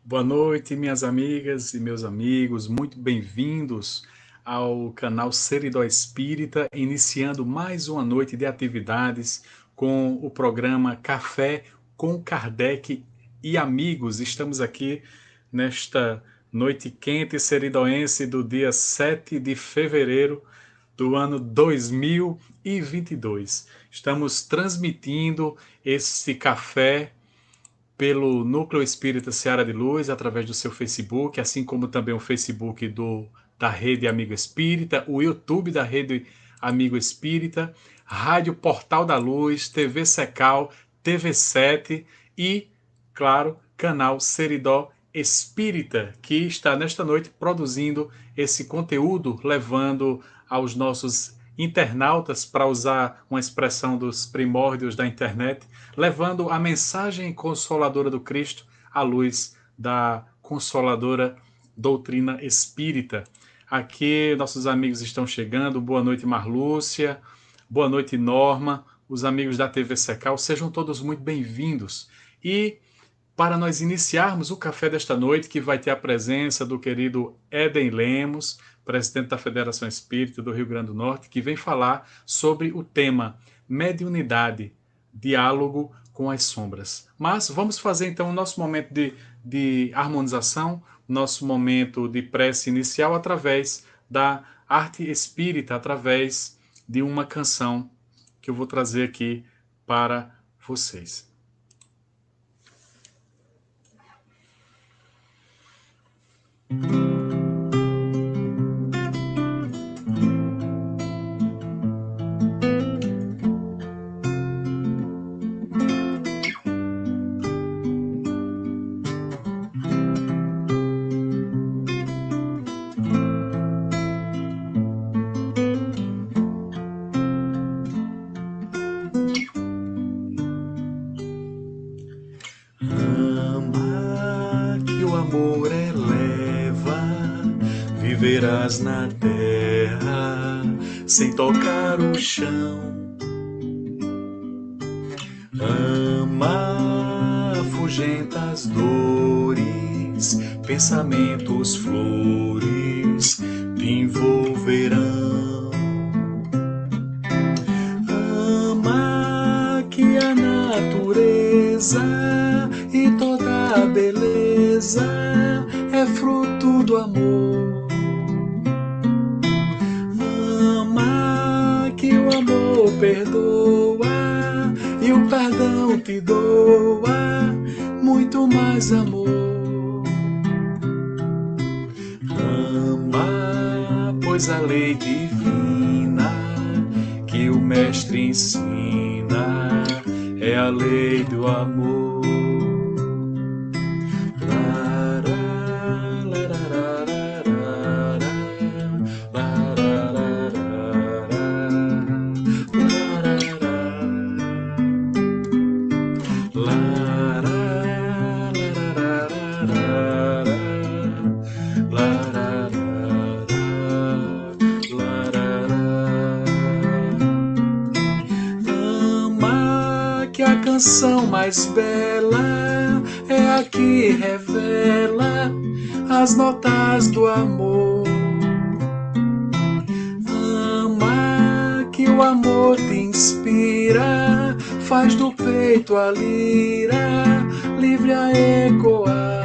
Boa noite, minhas amigas e meus amigos, muito bem-vindos ao canal Seridó Espírita, iniciando mais uma noite de atividades com o programa Café com Kardec e Amigos. Estamos aqui nesta noite quente seridoense do dia 7 de fevereiro do ano 2022. Estamos transmitindo esse café pelo Núcleo Espírita Seara de Luz, através do seu Facebook, assim como também o Facebook da Rede Amigo Espírita, o YouTube da Rede Amigo Espírita, Rádio Portal da Luz, TV Secal, TV7 e, claro, canal Seridó Espírita, que está nesta noite produzindo esse conteúdo, levando aos nossos internautas, para usar uma expressão dos primórdios da internet, levando a mensagem consoladora do Cristo à luz da consoladora doutrina espírita. Aqui nossos amigos estão chegando. Boa noite, Marlúcia. Boa noite, Norma. Os amigos da TV Secal, sejam todos muito bem-vindos. E para nós iniciarmos o café desta noite, que vai ter a presença do querido Éden Lemos, presidente da Federação Espírita do Rio Grande do Norte, que vem falar sobre o tema mediunidade, diálogo com as sombras. Mas vamos fazer então o nosso momento de harmonização, nosso momento de prece inicial através da arte espírita, através de uma canção que eu vou trazer aqui para vocês. Viverás na terra sem tocar o chão. Ama, afugenta as dores, pensamentos, flores te envolverão. Ama que a natureza e toda a beleza é fruto do amor. Perdoa e o perdão te doa muito mais amor. Ama, pois a lei divina que o mestre ensina é a lei do amor. A canção mais bela é a que revela as notas do amor. Ama que o amor te inspira, faz do peito a lira, livre a ecoar.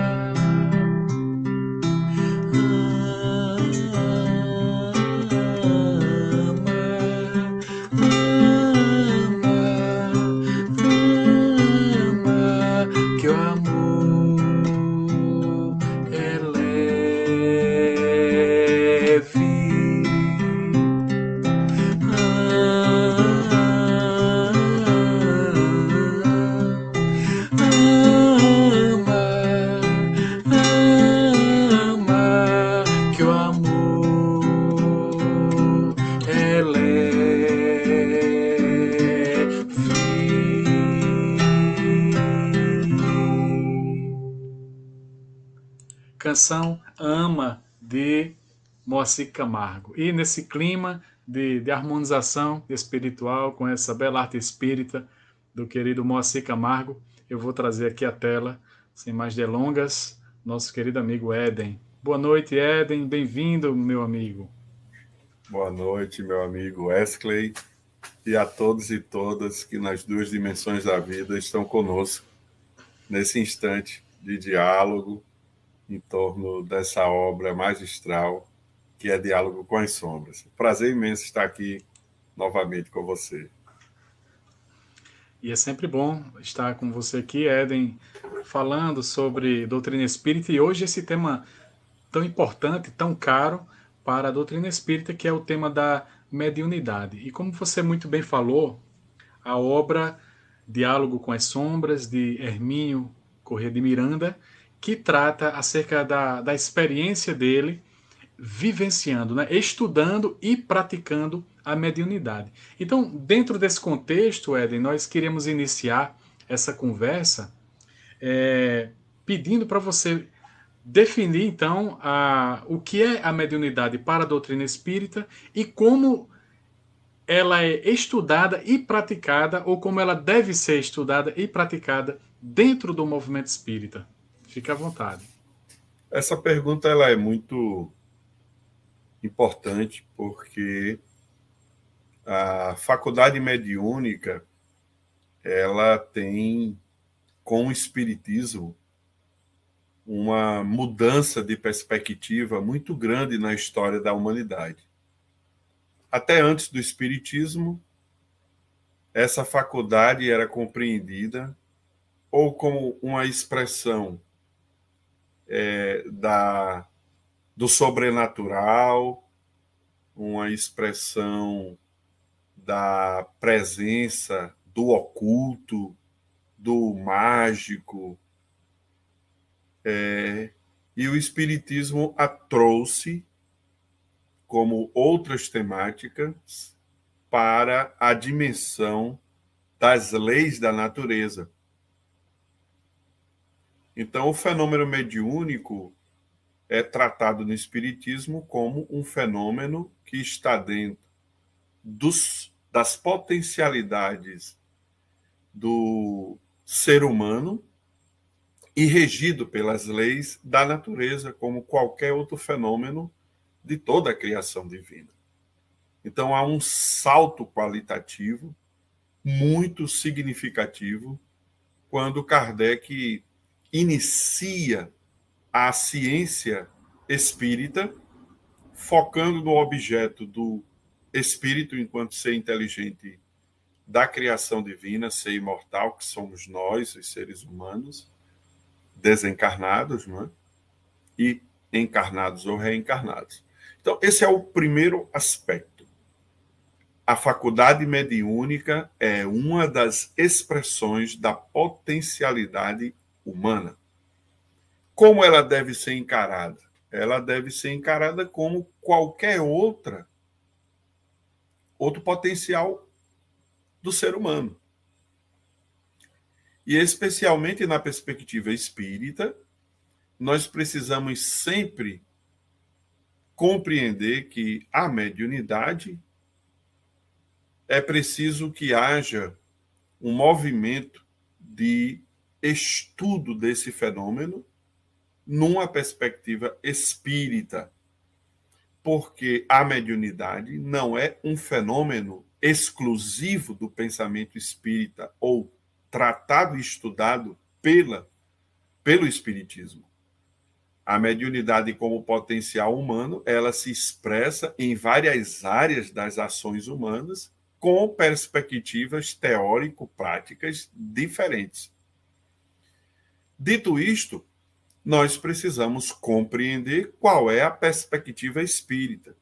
Canção Ama, de Moacir Camargo. E nesse clima de harmonização espiritual, com essa bela arte espírita do querido Moacir Camargo, eu vou trazer aqui à tela, sem mais delongas, nosso querido amigo Éden. Boa noite, Éden. Bem-vindo, meu amigo. Boa noite, meu amigo Wesley, e a todos e todas que nas duas dimensões da vida estão conosco nesse instante de diálogo em torno dessa obra magistral que é Diálogo com as Sombras. Prazer imenso estar aqui novamente com você. E é sempre bom estar com você aqui, Éden, falando sobre doutrina espírita e hoje esse tema tão importante, tão caro para a doutrina espírita, que é o tema da mediunidade. E como você muito bem falou, a obra Diálogo com as Sombras, de Hermínio Corrêa de Miranda, que trata acerca da experiência dele vivenciando, né, estudando e praticando a mediunidade. Então, dentro desse contexto, Éden, nós queremos iniciar essa conversa pedindo para você definir, então, o que é a mediunidade para a doutrina espírita e como ela é estudada e praticada, ou como ela deve ser estudada e praticada dentro do movimento espírita. Fique à vontade. Essa pergunta ela é muito importante porque a faculdade mediúnica ela tem com o espiritismo uma mudança de perspectiva muito grande na história da humanidade. Até antes do espiritismo, essa faculdade era compreendida ou como uma expressão do sobrenatural, uma expressão da presença do oculto, do mágico. E o Espiritismo a trouxe como outras temáticas para a dimensão das leis da natureza. Então, o fenômeno mediúnico é tratado no Espiritismo como um fenômeno que está dentro das potencialidades do ser humano e regido pelas leis da natureza, como qualquer outro fenômeno de toda a criação divina. Então, há um salto qualitativo muito significativo quando Kardec inicia a ciência espírita, focando no objeto do espírito enquanto ser inteligente da criação divina, ser imortal, que somos nós, os seres humanos, desencarnados, não é? E encarnados ou reencarnados. Então, esse é o primeiro aspecto. A faculdade mediúnica é uma das expressões da potencialidade humana. Como ela deve ser encarada? Ela deve ser encarada como qualquer outro potencial do ser humano. E especialmente na perspectiva espírita, nós precisamos sempre compreender que a mediunidade é preciso que haja um movimento de estudo desse fenômeno numa perspectiva espírita, porque a mediunidade não é um fenômeno exclusivo do pensamento espírita ou tratado e estudado pelo espiritismo. A mediunidade como potencial humano, ela se expressa em várias áreas das ações humanas com perspectivas teórico-práticas diferentes. Dito isto, nós precisamos compreender qual é a perspectiva espírita.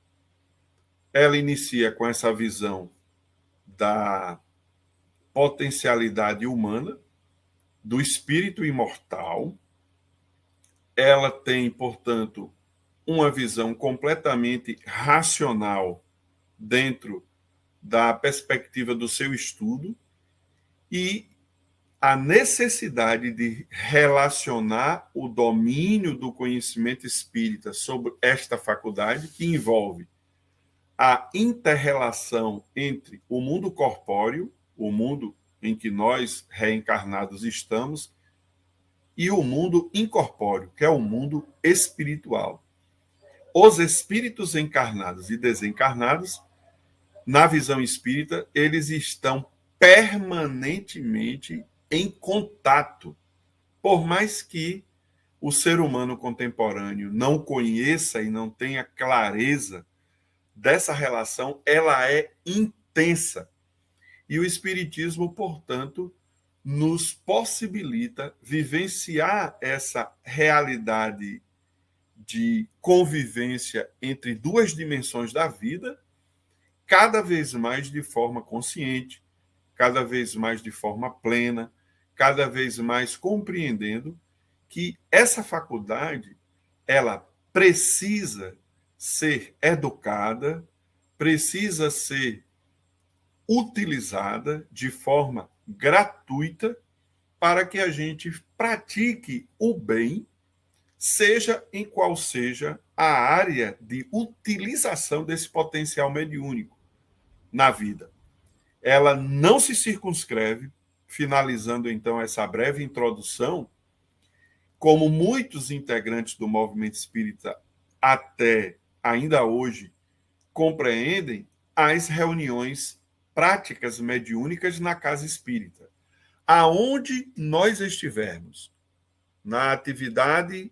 Ela inicia com essa visão da potencialidade humana, do espírito imortal. Ela tem, portanto, uma visão completamente racional dentro da perspectiva do seu estudo e a necessidade de relacionar o domínio do conhecimento espírita sobre esta faculdade, que envolve a inter-relação entre o mundo corpóreo, o mundo em que nós, reencarnados, estamos, e o mundo incorpóreo, que é o mundo espiritual. Os espíritos encarnados e desencarnados, na visão espírita, eles estão permanentemente em contato. Por mais que o ser humano contemporâneo não conheça e não tenha clareza dessa relação, ela é intensa. E o Espiritismo, portanto, nos possibilita vivenciar essa realidade de convivência entre duas dimensões da vida, cada vez mais de forma consciente, cada vez mais de forma plena, cada vez mais compreendendo que essa faculdade ela precisa ser educada, precisa ser utilizada de forma gratuita para que a gente pratique o bem, seja em qual seja a área de utilização desse potencial mediúnico na vida. Ela não se circunscreve, finalizando então essa breve introdução, como muitos integrantes do movimento espírita até ainda hoje compreendem, as reuniões práticas mediúnicas na casa espírita. Aonde nós estivermos, na atividade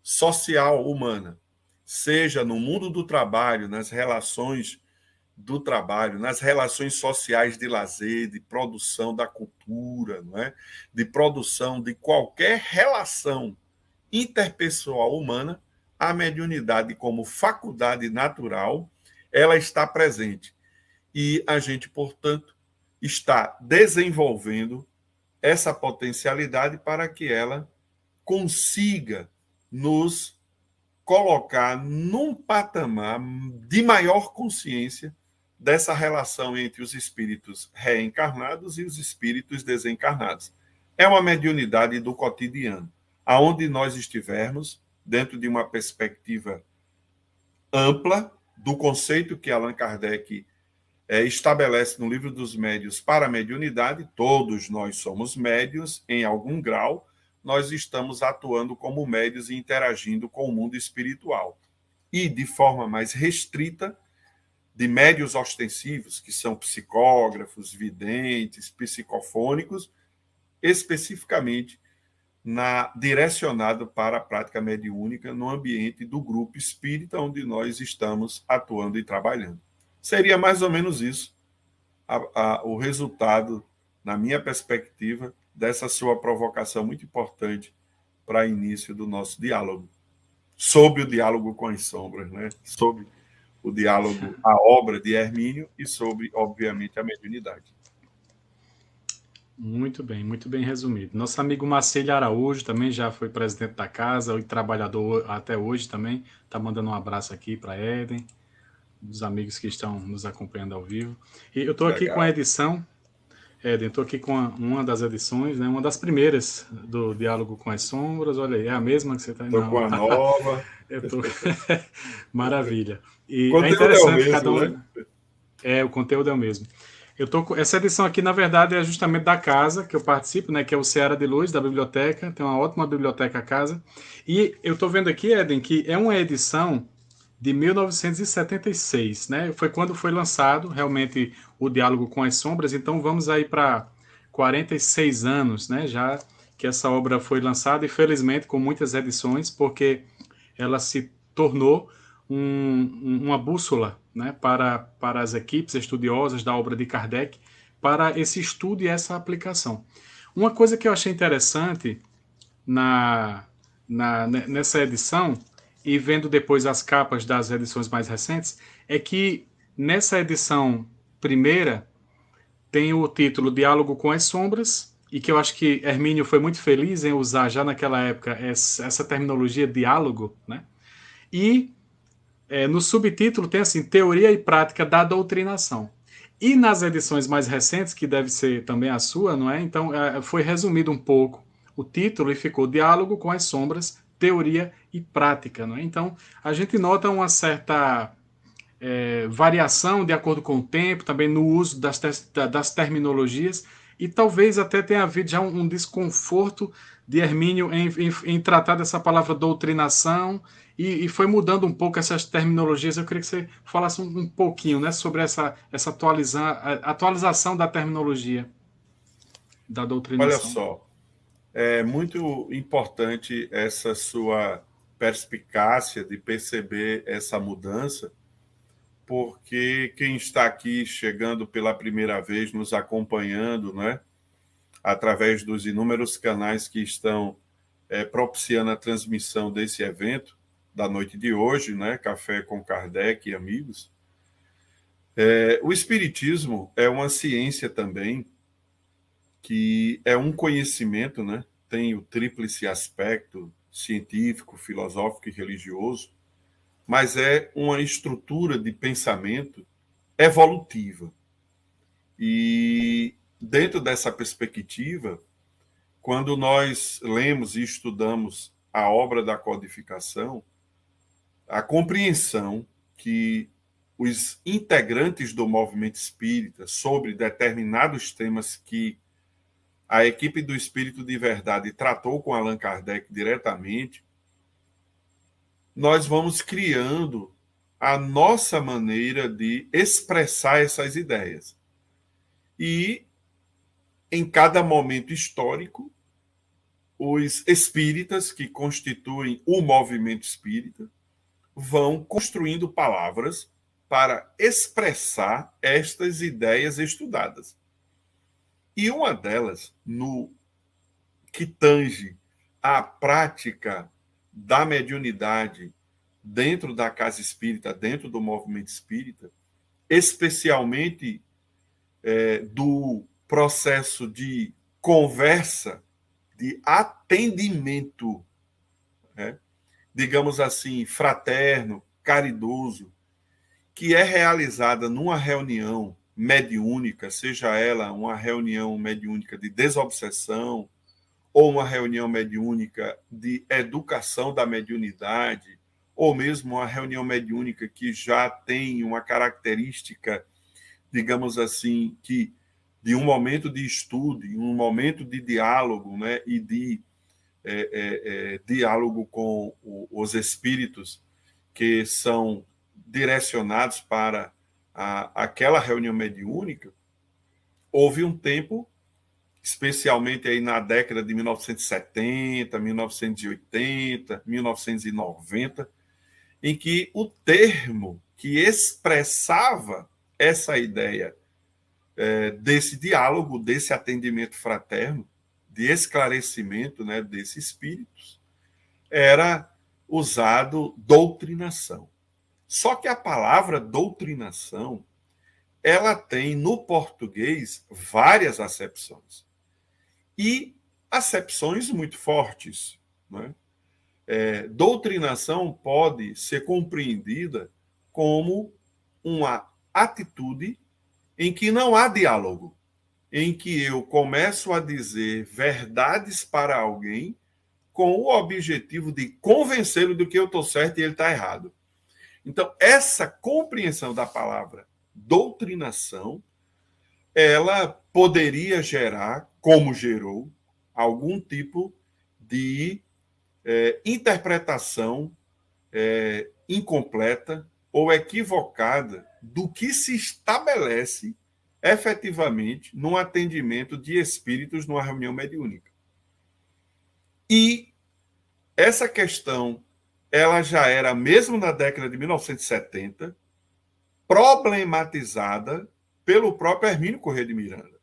social humana, seja no mundo do trabalho, nas relações do trabalho, nas relações sociais de lazer, de produção da cultura, não é? De produção de qualquer relação interpessoal humana, a mediunidade como faculdade natural, ela está presente. E a gente, portanto, está desenvolvendo essa potencialidade para que ela consiga nos colocar num patamar de maior consciência dessa relação entre os espíritos reencarnados e os espíritos desencarnados. É uma mediunidade do cotidiano, aonde nós estivermos, dentro de uma perspectiva ampla do conceito que Allan Kardec estabelece no Livro dos Médiuns para a mediunidade, todos nós somos médiuns em algum grau, nós estamos atuando como médiuns e interagindo com o mundo espiritual. E, de forma mais restrita, de médiuns ostensivos, que são psicógrafos, videntes, psicofônicos, especificamente direcionado para a prática mediúnica no ambiente do grupo espírita, onde nós estamos atuando e trabalhando. Seria mais ou menos isso o resultado, na minha perspectiva, dessa sua provocação muito importante para início do nosso diálogo. Sobre o diálogo com as sombras, né? Sobre o diálogo, a obra de Hermínio e sobre, obviamente, a mediunidade. Muito bem resumido. Nosso amigo Marcelo Araújo também já foi presidente da casa e trabalhador até hoje também. Está mandando um abraço aqui para Éden, dos amigos que estão nos acompanhando ao vivo. E eu estou aqui com a edição, Éden, estou aqui com uma das edições, né, uma das primeiras do Diálogo com as Sombras. Olha aí, é a mesma que você está... Estou com a nova. Maravilha. E o conteúdo é interessante, é o mesmo, cada um... né? O conteúdo é o mesmo. Essa edição aqui, na verdade, é justamente da casa que eu participo, né, que é o Seara de Luz, da biblioteca. Tem uma ótima biblioteca a casa. E eu estou vendo aqui, Éden, que é uma edição de 1976, né? Foi quando foi lançado realmente o Diálogo com as Sombras. Então vamos aí para 46 anos, né? Já que essa obra foi lançada, e felizmente com muitas edições, porque ela se tornou uma bússola, né, para as equipes estudiosas da obra de Kardec, para esse estudo e essa aplicação. Uma coisa que eu achei interessante nessa edição, e vendo depois as capas das edições mais recentes, é que nessa edição primeira tem o título Diálogo com as Sombras, e que eu acho que Hermínio foi muito feliz em usar já naquela época essa terminologia diálogo, né? E no subtítulo tem assim, Teoria e Prática da Doutrinação. E nas edições mais recentes, que deve ser também a sua, não é? Então foi resumido um pouco o título e ficou Diálogo com as Sombras, Teoria e Prática, não é? Então a gente nota uma certa variação de acordo com o tempo, também no uso das terminologias, e talvez até tenha havido já um desconforto de Hermínio em tratar dessa palavra doutrinação e foi mudando um pouco essas terminologias. Eu queria que você falasse um pouquinho, né, sobre essa atualização da terminologia da Olha doutrinação. só, é muito importante essa sua perspicácia de perceber essa mudança, porque quem está aqui chegando pela primeira vez, nos acompanhando, né, através dos inúmeros canais que estão propiciando a transmissão desse evento da noite de hoje, né, Café com Kardec e amigos. O Espiritismo é uma ciência também, que é um conhecimento, né, tem o tríplice aspecto científico, filosófico e religioso, mas é uma estrutura de pensamento evolutiva. E dentro dessa perspectiva, quando nós lemos e estudamos a obra da codificação, a compreensão que os integrantes do movimento espírita sobre determinados temas que a equipe do Espírito de Verdade tratou com Allan Kardec diretamente, nós vamos criando a nossa maneira de expressar essas ideias. E, em cada momento histórico, os espíritas que constituem o movimento espírita vão construindo palavras para expressar estas ideias estudadas. E uma delas, no que tange à prática da mediunidade dentro da casa espírita, dentro do movimento espírita, especialmente do processo de conversa, de atendimento, né, digamos assim, fraterno, caridoso, que é realizada numa reunião mediúnica, seja ela uma reunião mediúnica de desobsessão ou uma reunião mediúnica de educação da mediunidade, ou mesmo uma reunião mediúnica que já tem uma característica, digamos assim, que de um momento de estudo, um momento de diálogo, né, e de diálogo com os espíritos que são direcionados para aquela reunião mediúnica, houve um tempo, especialmente aí na década de 1970, 1980, 1990, em que o termo que expressava essa ideia desse diálogo, desse atendimento fraterno, de esclarecimento, né, desses espíritos, era usado doutrinação. Só que a palavra doutrinação, ela tem no português várias acepções. E acepções muito fortes. Né? Doutrinação pode ser compreendida como uma atitude em que não há diálogo, em que eu começo a dizer verdades para alguém com o objetivo de convencê-lo do que eu estou certo e ele está errado. Então, essa compreensão da palavra doutrinação, ela poderia gerar, como gerou, algum tipo de interpretação incompleta ou equivocada do que se estabelece efetivamente no atendimento de espíritos numa reunião mediúnica. E essa questão, ela já era, mesmo na década de 1970, problematizada pelo próprio Hermínio Corrêa de Miranda.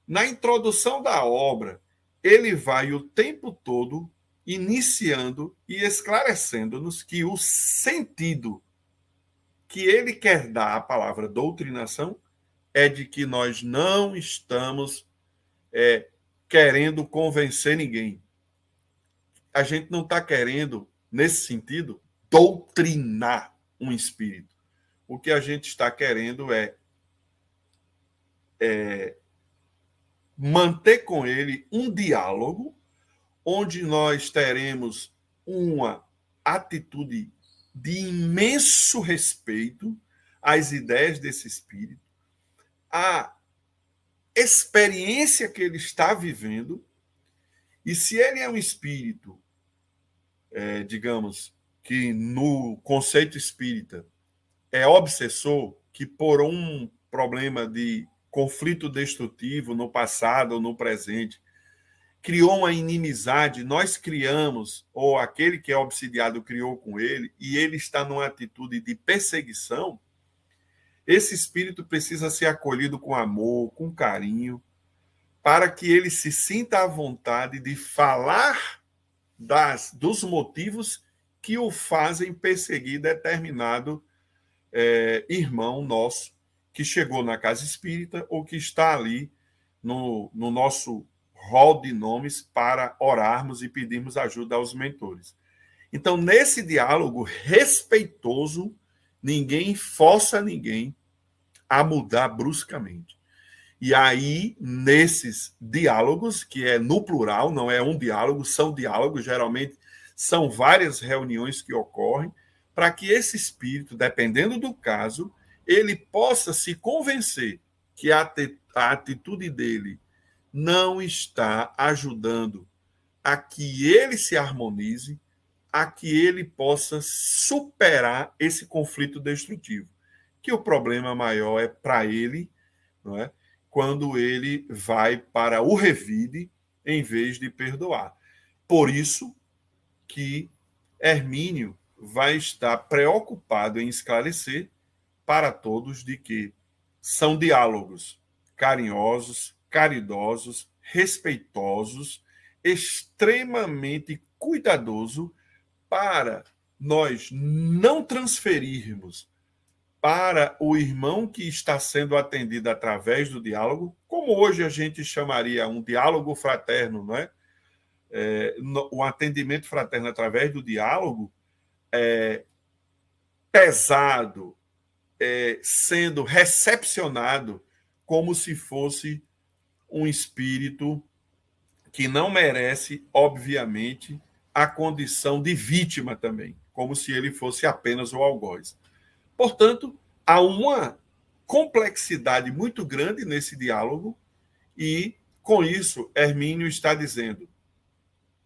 Na introdução da obra, ele vai o tempo todo iniciando e esclarecendo-nos que o sentido que ele quer dar à palavra doutrinação é de que nós não estamos querendo convencer ninguém. A gente não está querendo, nesse sentido, doutrinar um espírito. O que a gente está querendo é manter com ele um diálogo onde nós teremos uma atitude de imenso respeito às ideias desse espírito, à experiência que ele está vivendo E se ele é um espírito, digamos, que no conceito espírita é obsessor, que por um problema de conflito destrutivo no passado ou no presente, criou uma inimizade, nós criamos, ou aquele que é obsidiado criou com ele, e ele está numa atitude de perseguição, esse espírito precisa ser acolhido com amor, com carinho, para que ele se sinta à vontade de falar dos motivos que o fazem perseguir determinado irmão nosso que chegou na casa espírita ou que está ali no nosso rol de nomes para orarmos e pedirmos ajuda aos mentores. Então, nesse diálogo respeitoso, ninguém força ninguém a mudar bruscamente. E aí, nesses diálogos, que é no plural, não é um diálogo, são diálogos, geralmente são várias reuniões que ocorrem, para que esse espírito, dependendo do caso, ele possa se convencer que a atitude dele não está ajudando a que ele se harmonize, a que ele possa superar esse conflito destrutivo. Que o problema maior é para ele, não é? Quando ele vai para o revide em vez de perdoar. Por isso que Hermínio vai estar preocupado em esclarecer para todos de que são diálogos carinhosos, caridosos, respeitosos, extremamente cuidadoso para nós não transferirmos para o irmão que está sendo atendido através do diálogo, como hoje a gente chamaria um diálogo fraterno, não é? O atendimento fraterno através do diálogo pesado, sendo recepcionado como se fosse um espírito que não merece, obviamente, a condição de vítima também, como se ele fosse apenas o algoz. Portanto, há uma complexidade muito grande nesse diálogo e, com isso, Hermínio está dizendo: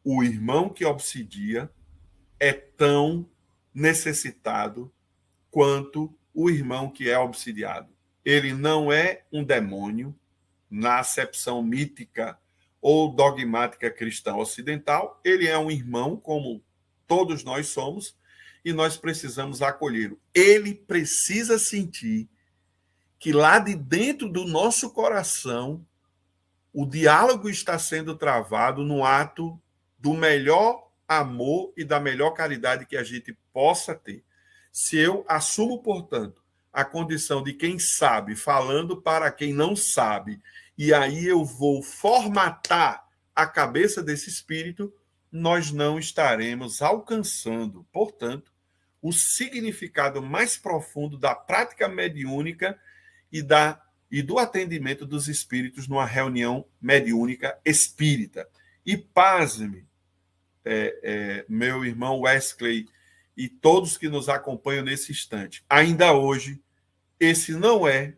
o irmão que obsidia é tão necessitado quanto o irmão que é obsidiado. Ele não é um demônio na acepção mítica ou dogmática cristã ocidental, ele é um irmão como todos nós somos e nós precisamos acolhê-lo. Ele precisa sentir que lá de dentro do nosso coração o diálogo está sendo travado no ato do melhor amor e da melhor caridade que a gente possa ter. Se eu assumo, portanto, a condição de quem sabe, falando para quem não sabe, e aí eu vou formatar a cabeça desse espírito, nós não estaremos alcançando, portanto, o significado mais profundo da prática mediúnica e do atendimento dos espíritos numa reunião mediúnica espírita. E pasme, meu irmão Wesley e todos que nos acompanham nesse instante, ainda hoje, esse não é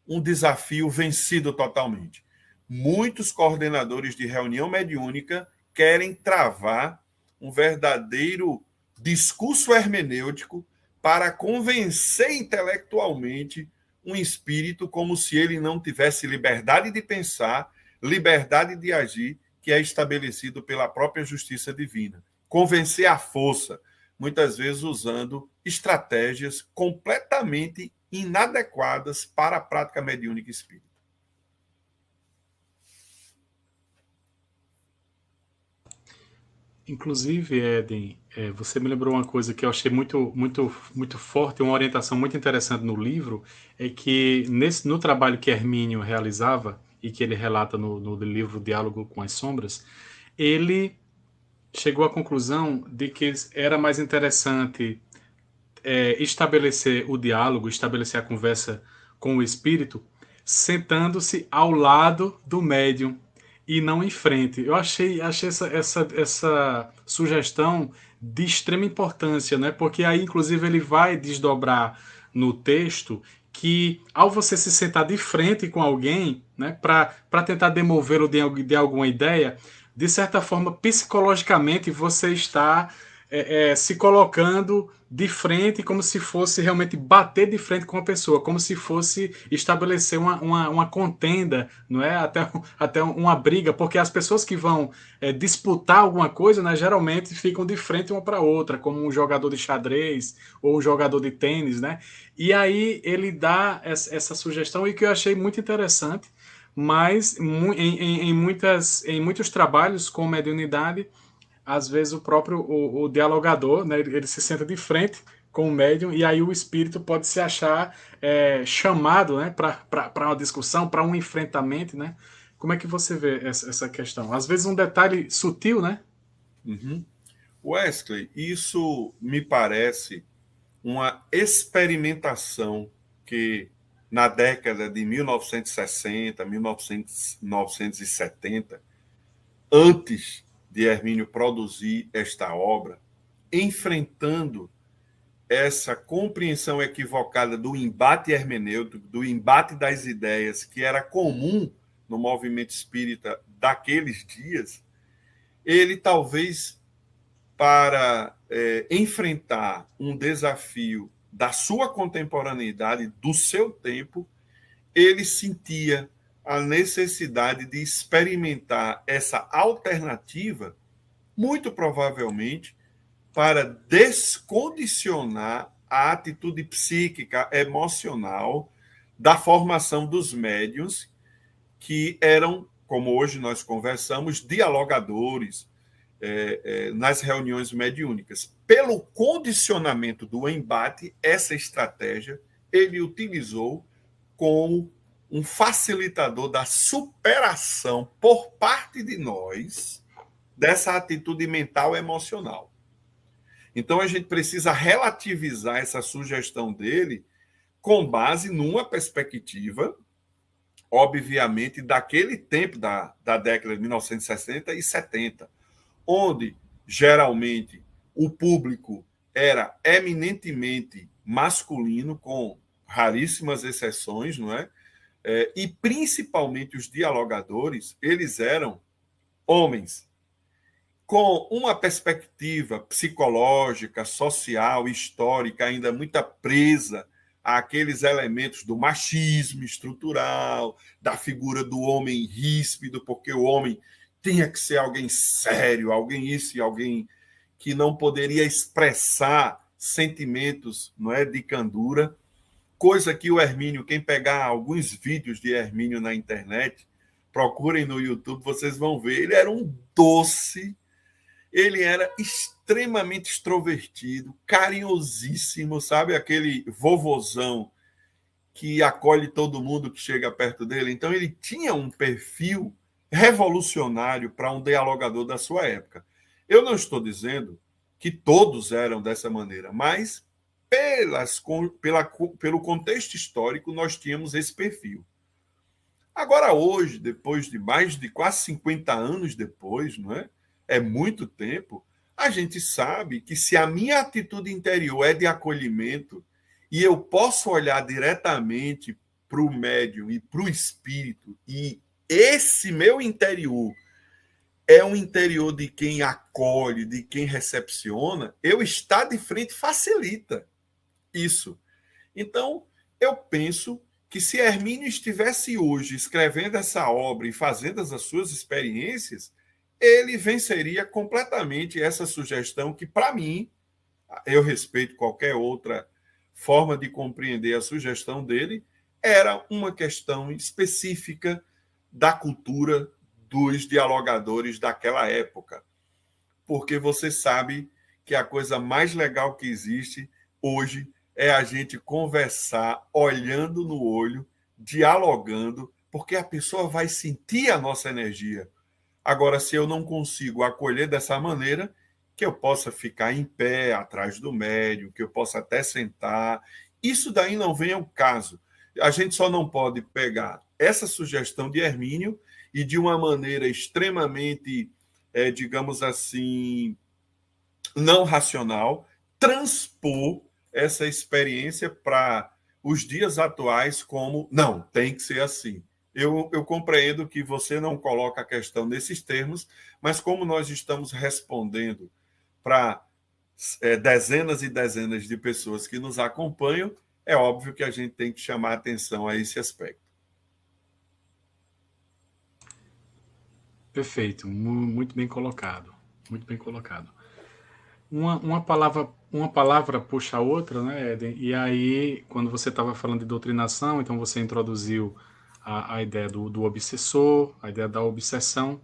um desafio vencido totalmente. Muitos coordenadores de reunião mediúnica querem travar um verdadeiro discurso hermenêutico para convencer intelectualmente um espírito como se ele não tivesse liberdade de pensar, liberdade de agir, que é estabelecido pela própria justiça divina. Convencer à força, muitas vezes usando estratégias completamente inadequadas para a prática mediúnica espírita. Inclusive, Eden, você me lembrou uma coisa que eu achei muito, muito, muito forte, uma orientação muito interessante no livro, é que no trabalho que Hermínio realizava, e que ele relata no livro Diálogo com as Sombras, ele chegou à conclusão de que era mais interessante estabelecer o diálogo, estabelecer a conversa com o espírito, sentando-se ao lado do médium e não em frente. Eu achei essa sugestão de extrema importância, né? Porque aí, inclusive, ele vai desdobrar no texto que, ao você se sentar de frente com alguém, né, para tentar demovê-lo de alguma ideia, de certa forma, psicologicamente, você está se colocando de frente, como se fosse realmente bater de frente com a pessoa, como se fosse estabelecer uma contenda, não é? Até uma briga, porque as pessoas que vão disputar alguma coisa, né, geralmente ficam de frente uma para outra, como um jogador de xadrez ou um jogador de tênis, né? E aí ele dá essa sugestão, e que eu achei muito interessante, mas em muitos trabalhos com mediunidade, às vezes o dialogador, né, ele se senta de frente com o médium, e aí o espírito pode se achar chamado, né, para uma discussão, para um enfrentamento, né? Como é que você vê essa questão? Às vezes um detalhe sutil, né? Uhum. Wesley, isso me parece uma experimentação que na década de 1960, 1970, antes de Hermínio produzir esta obra, enfrentando essa compreensão equivocada do embate hermenêutico, do embate das ideias, que era comum no movimento espírita daqueles dias, ele talvez, para enfrentar um desafio da sua contemporaneidade, do seu tempo, ele sentia a necessidade de experimentar essa alternativa, muito provavelmente para descondicionar a atitude psíquica, emocional da formação dos médiuns, que eram, como hoje nós conversamos, dialogadores nas reuniões mediúnicas. Pelo condicionamento do embate, essa estratégia ele utilizou como um facilitador da superação por parte de nós dessa atitude mental e emocional. Então a gente precisa relativizar essa sugestão dele com base numa perspectiva, obviamente, daquele tempo da década de 1960 e 70, onde geralmente o público era eminentemente masculino, com raríssimas exceções, não é? E principalmente os dialogadores, eles eram homens com uma perspectiva psicológica, social, histórica ainda muito presa àqueles elementos do machismo estrutural, da figura do homem ríspido, porque o homem tinha que ser alguém sério, alguém isso e alguém que não poderia expressar sentimentos, não é, de candura, coisa que o Hermínio, quem pegar alguns vídeos de Hermínio na internet, procurem no YouTube, vocês vão ver, ele era um doce. Ele era extremamente extrovertido, carinhosíssimo, sabe? Aquele vovozão que acolhe todo mundo que chega perto dele. Então, ele tinha um perfil revolucionário para um dialogador da sua época. Eu não estou dizendo que todos eram dessa maneira, mas pelo contexto histórico, nós tínhamos esse perfil. Agora, hoje, depois de mais de quase 50 anos depois, não é? É muito tempo, a gente sabe que se a minha atitude interior é de acolhimento e eu posso olhar diretamente para o médium e para o espírito, e esse meu interior é um interior de quem acolhe, de quem recepciona, eu estar de frente facilita isso. Então, eu penso que se Hermínio estivesse hoje escrevendo essa obra e fazendo as suas experiências, ele venceria completamente essa sugestão que, para mim, eu respeito qualquer outra forma de compreender a sugestão dele, era uma questão específica da cultura dos dialogadores daquela época. Porque você sabe que a coisa mais legal que existe hoje é a gente conversar olhando no olho, dialogando, porque a pessoa vai sentir a nossa energia. Agora, se eu não consigo acolher dessa maneira, que eu possa ficar em pé atrás do médium, que eu possa até sentar, isso daí não vem ao caso. A gente só não pode pegar essa sugestão de Hermínio e, de uma maneira extremamente, digamos assim, não racional, transpor essa experiência para os dias atuais como, não, tem que ser assim. eu compreendo que você não coloca a questão nesses termos, mas como nós estamos respondendo para dezenas e dezenas de pessoas que nos acompanham, é óbvio que a gente tem que chamar atenção a esse aspecto. Perfeito, muito bem colocado, muito bem colocado. Uma palavra puxa a outra, né, Éden? E aí, quando você estava falando de doutrinação, então você introduziu a ideia do obsessor, a ideia da obsessão.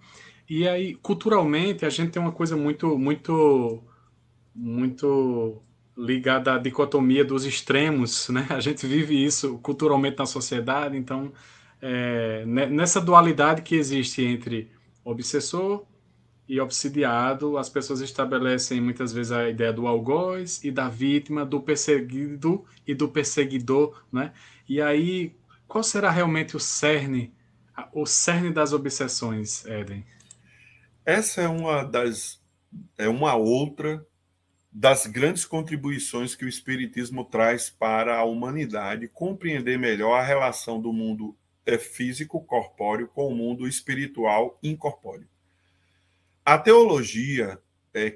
E aí, culturalmente, a gente tem uma coisa muito ligada à dicotomia dos extremos, né? A gente vive isso culturalmente na sociedade, então, nessa dualidade que existe entre obsessor e obsidiado, as pessoas estabelecem muitas vezes a ideia do algoz e da vítima, do perseguido e do perseguidor, né? E aí, qual será realmente o cerne das obsessões, Éden? Essa é uma outra das grandes contribuições que o Espiritismo traz para a humanidade compreender melhor a relação do mundo físico, corpóreo, com o mundo espiritual, incorpóreo. A teologia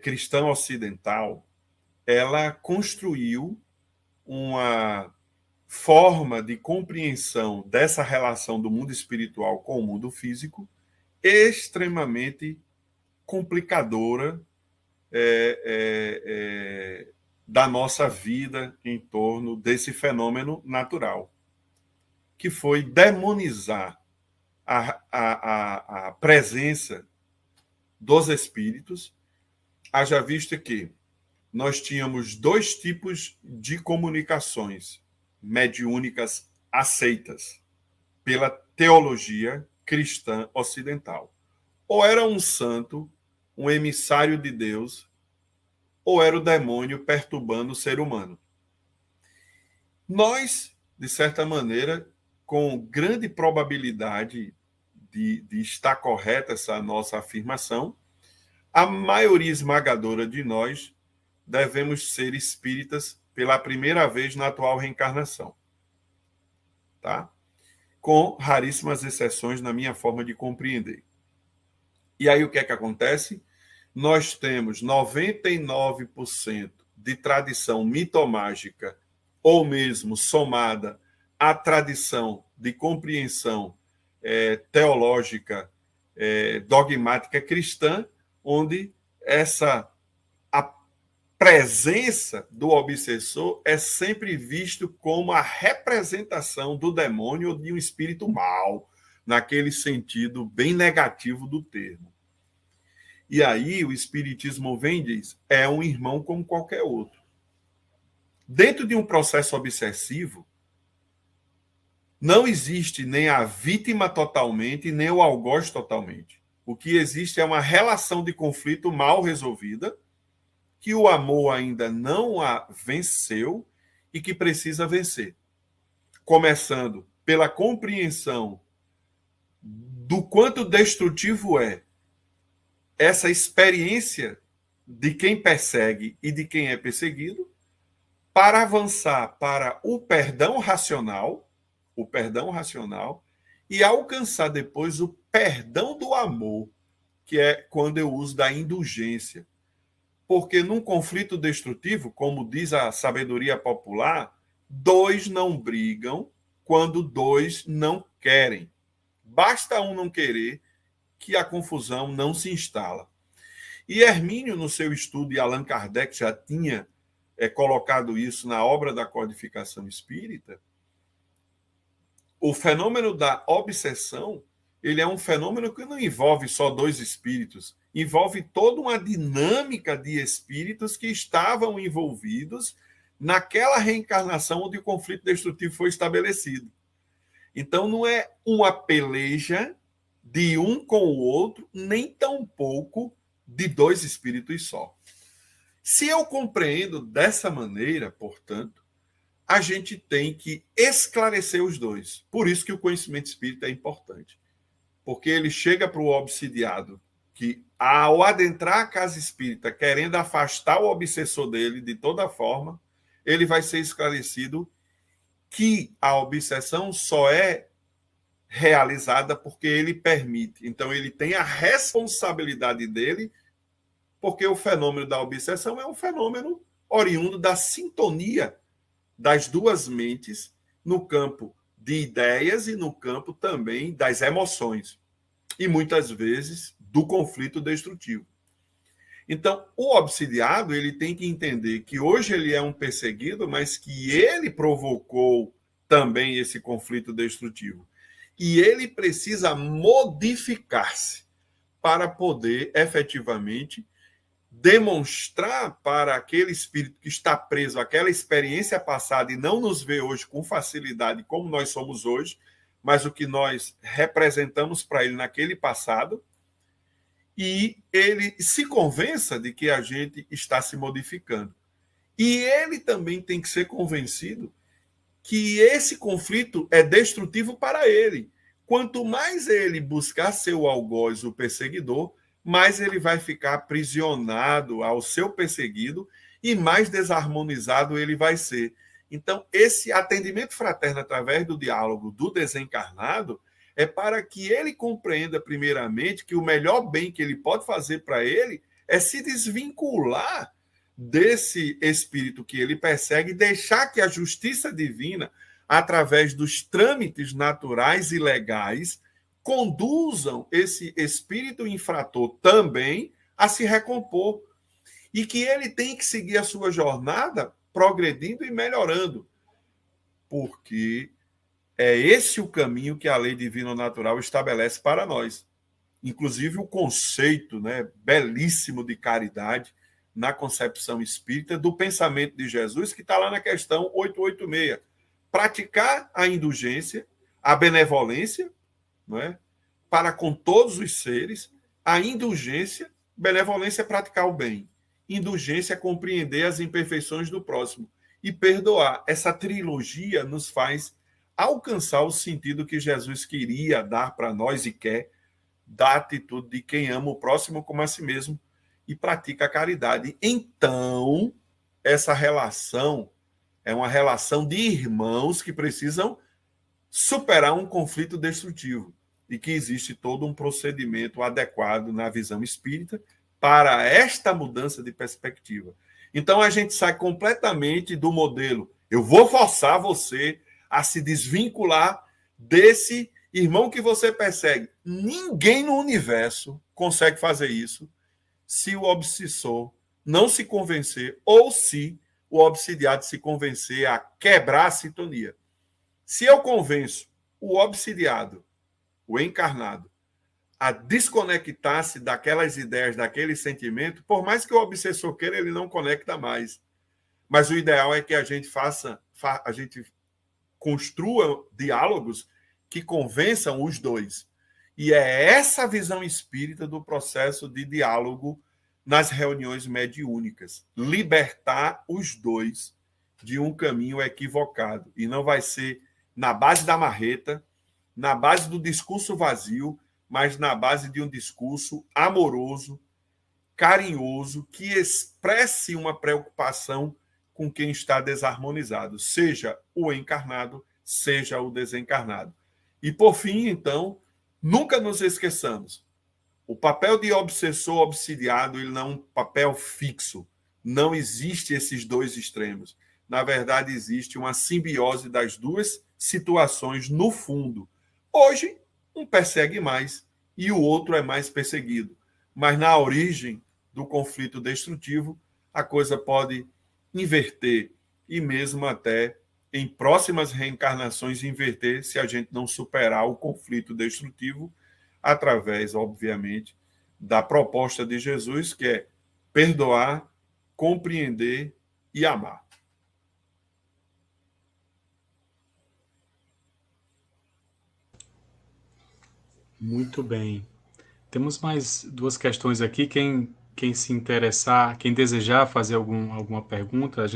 cristã ocidental, ela construiu uma forma de compreensão dessa relação do mundo espiritual com o mundo físico extremamente complicadora da nossa vida em torno desse fenômeno natural, que foi demonizar a presença dos espíritos, haja vista que nós tínhamos dois tipos de comunicações mediúnicas aceitas pela teologia cristã ocidental. Ou era um santo, um emissário de Deus, ou era o demônio perturbando o ser humano. Nós, de certa maneira, com grande probabilidade de estar correta essa nossa afirmação, a maioria esmagadora de nós devemos ser espíritas pela primeira vez na atual reencarnação. Tá? Com raríssimas exceções na minha forma de compreender. E aí o que é que acontece? Nós temos 99% de tradição mitomágica, ou mesmo somada à tradição de compreensão teológica, dogmática cristã, onde a presença do obsessor é sempre visto como a representação do demônio ou de um espírito mau, naquele sentido bem negativo do termo. E aí o Espiritismo vem e diz, é um irmão como qualquer outro. Dentro de um processo obsessivo, não existe nem a vítima totalmente, nem o algoz totalmente. O que existe é uma relação de conflito mal resolvida, que o amor ainda não a venceu e que precisa vencer. Começando pela compreensão do quanto destrutivo é essa experiência de quem persegue e de quem é perseguido, para avançar para o perdão racional, e alcançar depois o perdão do amor, que é quando eu uso da indulgência. Porque num conflito destrutivo, como diz a sabedoria popular, dois não brigam quando dois não querem. Basta um não querer que a confusão não se instala. E Hermínio, no seu estudo, e Allan Kardec já tinha colocado isso na obra da codificação espírita, o fenômeno da obsessão, ele é um fenômeno que não envolve só dois espíritos, envolve toda uma dinâmica de espíritos que estavam envolvidos naquela reencarnação onde o conflito destrutivo foi estabelecido. Então, não é uma peleja de um com o outro, nem tampouco de dois espíritos só. Se eu compreendo dessa maneira, portanto, a gente tem que esclarecer os dois. Por isso que o conhecimento espírita é importante. Porque ele chega para o obsidiado, que ao adentrar a casa espírita, querendo afastar o obsessor dele de toda forma, ele vai ser esclarecido que a obsessão só é realizada porque ele permite. Então, ele tem a responsabilidade dele, porque o fenômeno da obsessão é um fenômeno oriundo da sintonia das duas mentes no campo de ideias e no campo também das emoções. E muitas vezes do conflito destrutivo. Então, o obsidiado, ele tem que entender que hoje ele é um perseguido, mas que ele provocou também esse conflito destrutivo. E ele precisa modificar-se para poder efetivamente demonstrar para aquele espírito que está preso àquela experiência passada e não nos vê hoje com facilidade como nós somos hoje, mas o que nós representamos para ele naquele passado, e ele se convença de que a gente está se modificando. E ele também tem que ser convencido que esse conflito é destrutivo para ele. Quanto mais ele buscar ser o algoz, o perseguidor, mais ele vai ficar aprisionado ao seu perseguido e mais desarmonizado ele vai ser. Então, esse atendimento fraterno através do diálogo do desencarnado é para que ele compreenda, primeiramente, que o melhor bem que ele pode fazer para ele é se desvincular desse espírito que ele persegue e deixar que a justiça divina, através dos trâmites naturais e legais, conduzam esse espírito infrator também a se recompor. E que ele tem que seguir a sua jornada progredindo e melhorando. Porque é esse o caminho que a lei divina natural estabelece para nós. Inclusive o conceito, né, belíssimo de caridade na concepção espírita do pensamento de Jesus, que está lá na questão 886. Praticar a indulgência, a benevolência, não é? Para com todos os seres, a indulgência, benevolência é praticar o bem, indulgência é compreender as imperfeições do próximo e perdoar. Essa trilogia nos faz alcançar o sentido que Jesus queria dar para nós e quer, da atitude de quem ama o próximo como a si mesmo e pratica a caridade. Então, essa relação é uma relação de irmãos que precisam superar um conflito destrutivo e que existe todo um procedimento adequado na visão espírita para esta mudança de perspectiva. Então, a gente sai completamente do modelo eu vou forçar você a se desvincular desse irmão que você persegue. Ninguém no universo consegue fazer isso se o obsessor não se convencer ou se o obsidiado se convencer a quebrar a sintonia. Se eu convenço o obsidiado, o encarnado, a desconectar-se daquelas ideias, daquele sentimento, por mais que o obsessor queira, ele não conecta mais. Mas o ideal é que a gente construa diálogos que convençam os dois. E é essa visão espírita do processo de diálogo nas reuniões mediúnicas. Libertar os dois de um caminho equivocado. E não vai ser na base da marreta, na base do discurso vazio, mas na base de um discurso amoroso, carinhoso, que expresse uma preocupação com quem está desarmonizado, seja o encarnado, seja o desencarnado. E, por fim, então, nunca nos esqueçamos, o papel de obsessor obsidiado ele não é um papel fixo. Não existe esses dois extremos. Na verdade, existe uma simbiose das duas situações no fundo. Hoje, um persegue mais e o outro é mais perseguido. Mas na origem do conflito destrutivo, a coisa pode inverter e mesmo até em próximas reencarnações inverter se a gente não superar o conflito destrutivo através, obviamente, da proposta de Jesus, que é perdoar, compreender e amar. Muito bem. Temos mais duas questões aqui. Quem se interessar, quem desejar fazer alguma pergunta,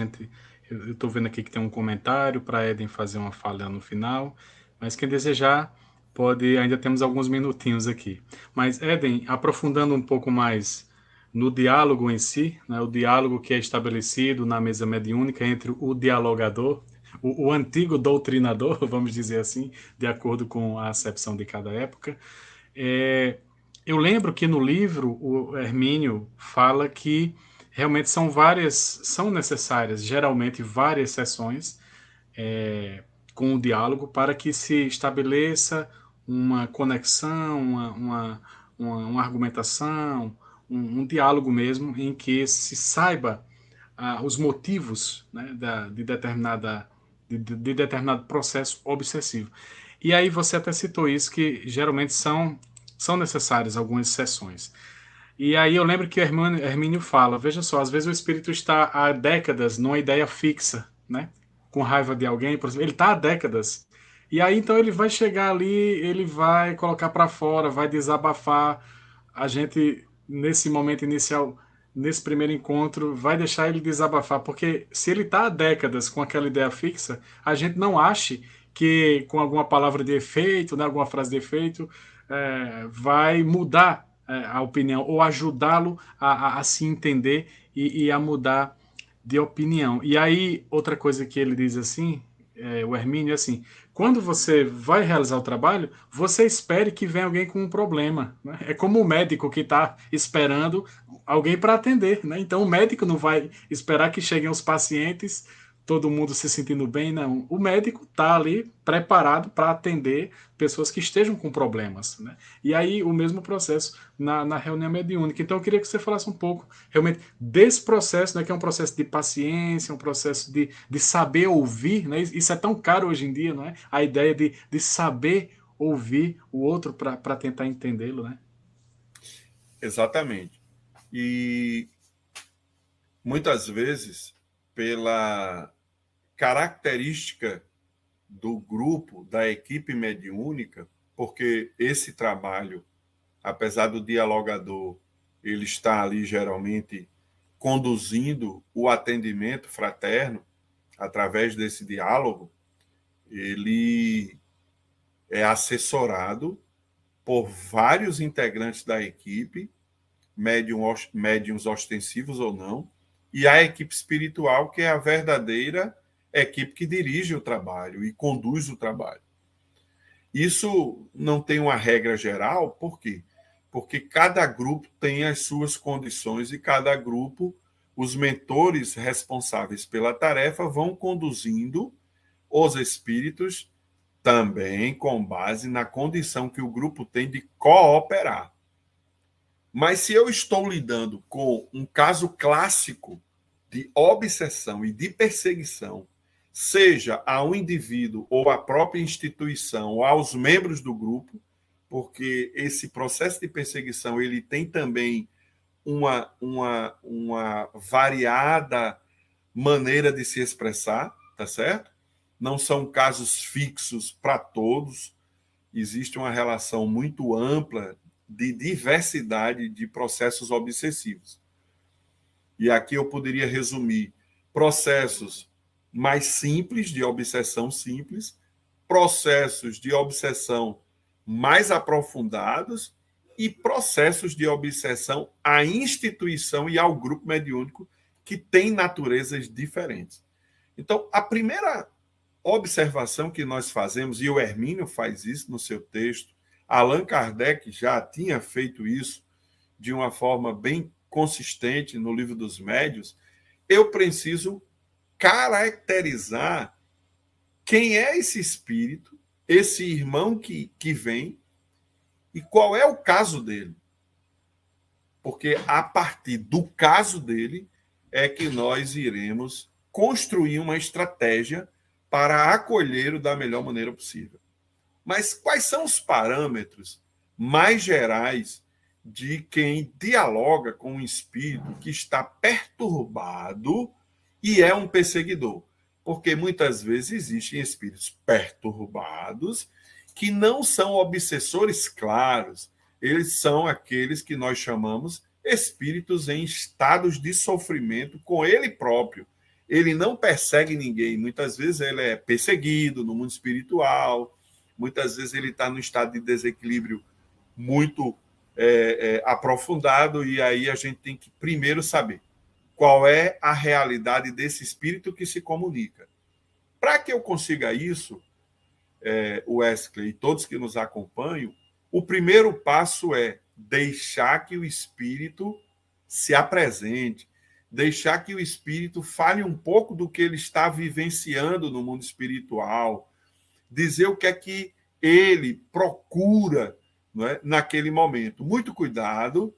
eu estou vendo aqui que tem um comentário para a Eden fazer uma fala no final, mas quem desejar pode, ainda temos alguns minutinhos aqui. Mas, Eden, aprofundando um pouco mais no diálogo em si, né, o diálogo que é estabelecido na mesa mediúnica entre o dialogador, o antigo doutrinador, vamos dizer assim, de acordo com a acepção de cada época. É, eu lembro que no livro o Hermínio fala que realmente são necessárias, geralmente, várias sessões com o diálogo para que se estabeleça uma conexão, uma argumentação, um diálogo mesmo, em que se saiba os motivos, né, de determinado processo obsessivo. E aí você até citou isso, que geralmente são necessárias algumas sessões. E aí eu lembro que o Hermínio fala, veja só, às vezes o espírito está há décadas numa ideia fixa, né? Com raiva de alguém, por exemplo, ele está há décadas. E aí então ele vai chegar ali, ele vai colocar para fora, vai desabafar. A gente, nesse momento inicial, nesse primeiro encontro, vai deixar ele desabafar, porque se ele está há décadas com aquela ideia fixa, a gente não ache que com alguma palavra de efeito, né, alguma frase de efeito, vai mudar a opinião ou ajudá-lo a se entender e a mudar de opinião. E aí, outra coisa que ele diz assim, o Hermínio, é assim, quando você vai realizar o trabalho, você espere que venha alguém com um problema. Né? É como o médico que está esperando alguém para atender. Né? Então, o médico não vai esperar que cheguem os pacientes, todo mundo se sentindo bem, não. O médico está ali preparado para atender pessoas que estejam com problemas. Né? E aí, o mesmo processo na reunião mediúnica. Então, eu queria que você falasse um pouco, realmente, desse processo, né, que é um processo de paciência, um processo de saber ouvir. Né? Isso é tão caro hoje em dia, não é? A ideia de saber ouvir o outro para tentar entendê-lo. Né? Exatamente. E muitas vezes, pela característica do grupo, da equipe mediúnica, porque esse trabalho, apesar do dialogador, ele está ali geralmente conduzindo o atendimento fraterno através desse diálogo, ele é assessorado por vários integrantes da equipe, médiums ostensivos ou não, e a equipe espiritual, que é a verdadeira equipe que dirige o trabalho e conduz o trabalho. Isso não tem uma regra geral, por quê? Porque cada grupo tem as suas condições e cada grupo, os mentores responsáveis pela tarefa vão conduzindo os espíritos também com base na condição que o grupo tem de cooperar. Mas se eu estou lidando com um caso clássico de obsessão e de perseguição, seja a um indivíduo ou à própria instituição ou aos membros do grupo, porque esse processo de perseguição ele tem também uma variada maneira de se expressar, tá certo? Não são casos fixos para todos, existe uma relação muito ampla de diversidade de processos obsessivos. E aqui eu poderia resumir processos mais simples, de obsessão simples, processos de obsessão mais aprofundados e processos de obsessão à instituição e ao grupo mediúnico que tem naturezas diferentes. Então, a primeira observação que nós fazemos, e o Hermínio faz isso no seu texto, Allan Kardec já tinha feito isso de uma forma bem consistente no Livro dos Médiuns, eu preciso caracterizar quem é esse espírito, esse irmão que vem, e qual é o caso dele. Porque a partir do caso dele é que nós iremos construir uma estratégia para acolhê-lo da melhor maneira possível. Mas quais são os parâmetros mais gerais de quem dialoga com um espírito que está perturbado e é um perseguidor? Porque muitas vezes existem espíritos perturbados que não são obsessores claros, eles são aqueles que nós chamamos espíritos em estados de sofrimento com ele próprio. Ele não persegue ninguém, muitas vezes ele é perseguido no mundo espiritual, muitas vezes ele está num estado de desequilíbrio muito aprofundado, e aí a gente tem que primeiro saber qual é a realidade desse espírito que se comunica. Para que eu consiga isso, o Wesley e todos que nos acompanham, o primeiro passo é deixar que o Espírito se apresente, deixar que o Espírito fale um pouco do que ele está vivenciando no mundo espiritual, dizer o que é que ele procura, não é, naquele momento. Muito cuidado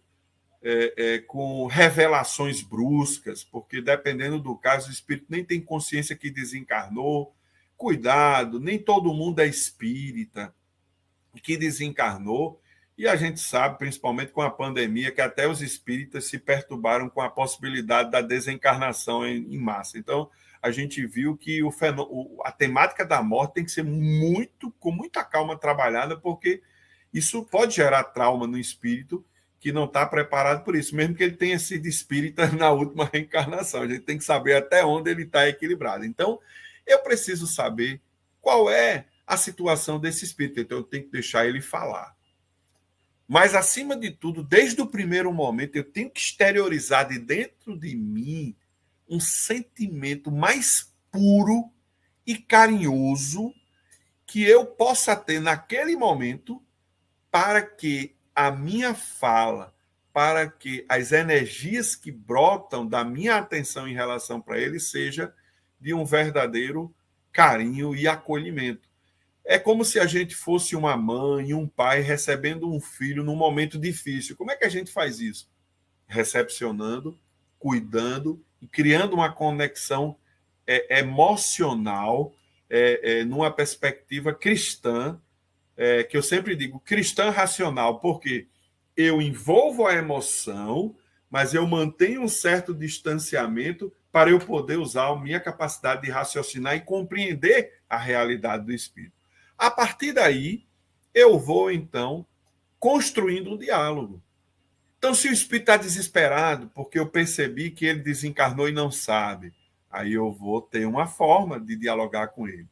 com revelações bruscas, porque dependendo do caso, o Espírito nem tem consciência que desencarnou. Cuidado, nem todo mundo é espírita que desencarnou, e a gente sabe, principalmente com a pandemia, que até os espíritas se perturbaram com a possibilidade da desencarnação em massa. Então, a gente viu que a temática da morte tem que ser com muita calma trabalhada, porque isso pode gerar trauma no espírito que não está preparado por isso, mesmo que ele tenha sido espírita na última reencarnação. A gente tem que saber até onde ele está equilibrado. Então, eu preciso saber qual é a situação desse espírito, então eu tenho que deixar ele falar. Mas, acima de tudo, desde o primeiro momento, eu tenho que exteriorizar de dentro de mim um sentimento mais puro e carinhoso que eu possa ter naquele momento, para que a minha fala, para que as energias que brotam da minha atenção em relação para ele seja de um verdadeiro carinho e acolhimento. É como se a gente fosse uma mãe e um pai recebendo um filho num momento difícil. Como é que a gente faz isso? Recepcionando, cuidando e criando uma conexão emocional, numa perspectiva cristã, que eu sempre digo, cristã racional, porque eu envolvo a emoção, mas eu mantenho um certo distanciamento para eu poder usar a minha capacidade de raciocinar e compreender a realidade do espírito. A partir daí, eu vou, então, construindo um diálogo. Então, se o espírito está desesperado porque eu percebi que ele desencarnou e não sabe, aí eu vou ter uma forma de dialogar com ele.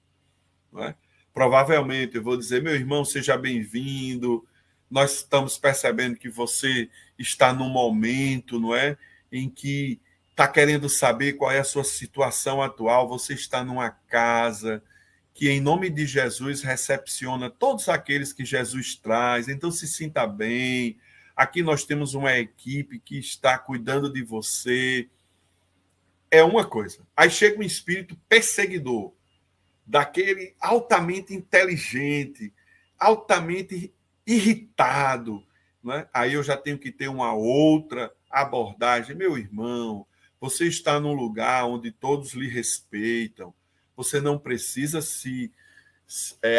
Não é? Provavelmente eu vou dizer, meu irmão, seja bem-vindo, nós estamos percebendo que você está num momento, não é, em que está querendo saber qual é a sua situação atual, você está numa casa que, em nome de Jesus, recepciona todos aqueles que Jesus traz, então se sinta bem, aqui nós temos uma equipe que está cuidando de você. É uma coisa. Aí chega um espírito perseguidor, daquele altamente inteligente, altamente irritado, né? Aí eu já tenho que ter uma outra abordagem. Meu irmão, você está num lugar onde todos lhe respeitam, você não precisa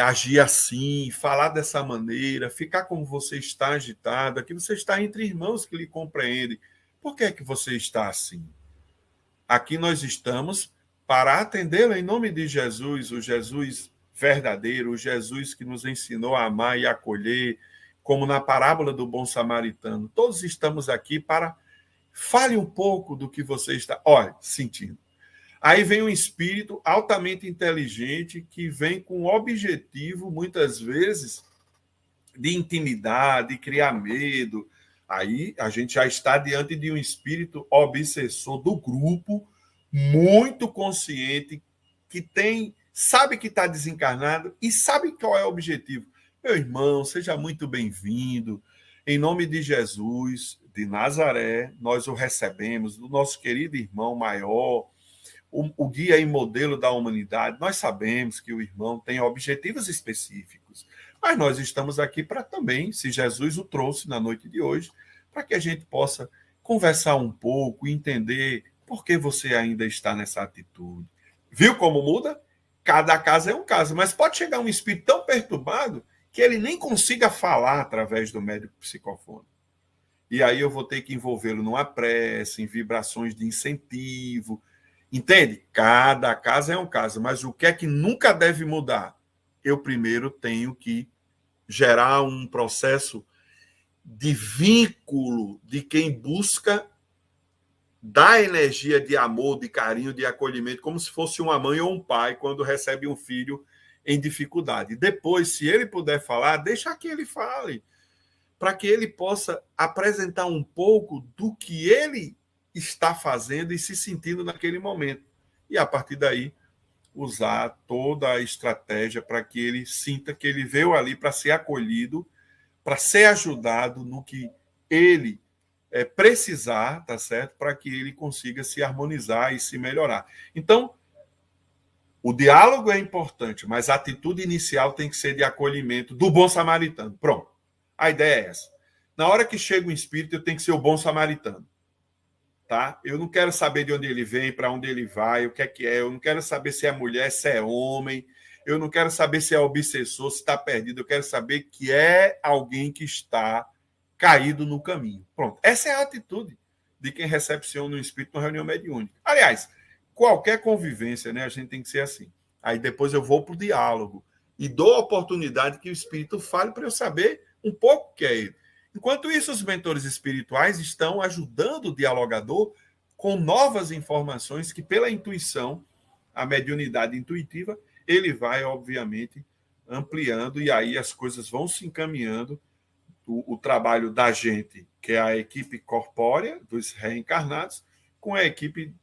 agir assim, falar dessa maneira, ficar como você está agitado, aqui você está entre irmãos que lhe compreendem. Por que é que você está assim? Aqui nós estamos para atendê-lo em nome de Jesus, o Jesus verdadeiro, o Jesus que nos ensinou a amar e acolher, como na parábola do bom samaritano. Todos estamos aqui para... Fale um pouco do que você está, sentindo. Aí vem um espírito altamente inteligente que vem com o objetivo, muitas vezes, de intimidar, de criar medo. Aí a gente já está diante de um espírito obsessor do grupo, muito consciente, que sabe que está desencarnado e sabe qual é o objetivo. Meu irmão, seja muito bem-vindo. Em nome de Jesus, de Nazaré, nós o recebemos, do nosso querido irmão maior, o guia e modelo da humanidade. Nós sabemos que o irmão tem objetivos específicos, mas nós estamos aqui para também, se Jesus o trouxe na noite de hoje, para que a gente possa conversar um pouco e entender por que você ainda está nessa atitude. Viu como muda? Cada caso é um caso, mas pode chegar um espírito tão perturbado que ele nem consiga falar através do médico psicofônico. E aí eu vou ter que envolvê-lo numa prece, em vibrações de incentivo. Entende? Cada caso é um caso, mas o que é que nunca deve mudar? Eu primeiro tenho que gerar um processo de vínculo de quem busca dar energia de amor, de carinho, de acolhimento, como se fosse uma mãe ou um pai quando recebe um filho em dificuldade. Depois, se ele puder falar, deixa que ele fale, para que ele possa apresentar um pouco do que ele está fazendo e se sentindo naquele momento. E, a partir daí, usar toda a estratégia para que ele sinta que ele veio ali para ser acolhido, para ser ajudado no que ele precisar, tá certo? Para que ele consiga se harmonizar e se melhorar. Então, o diálogo é importante, mas a atitude inicial tem que ser de acolhimento do bom samaritano. Pronto. A ideia é essa. Na hora que chega o espírito, eu tenho que ser o bom samaritano. Tá? Eu não quero saber de onde ele vem, para onde ele vai, o que é. Eu não quero saber se é mulher, se é homem. Eu não quero saber se é obsessor, se está perdido. Eu quero saber que é alguém que está caído no caminho. Pronto. Essa é a atitude de quem recepciona um espírito numa reunião mediúnica. Aliás, qualquer convivência, né, a gente tem que ser assim. Aí depois eu vou para o diálogo e dou a oportunidade que o espírito fale para eu saber um pouco o que é ele. Enquanto isso, os mentores espirituais estão ajudando o dialogador com novas informações que, pela intuição, a mediunidade intuitiva, ele vai, obviamente, ampliando e aí as coisas vão se encaminhando. O trabalho da gente, que é a equipe corpórea dos reencarnados, com a equipe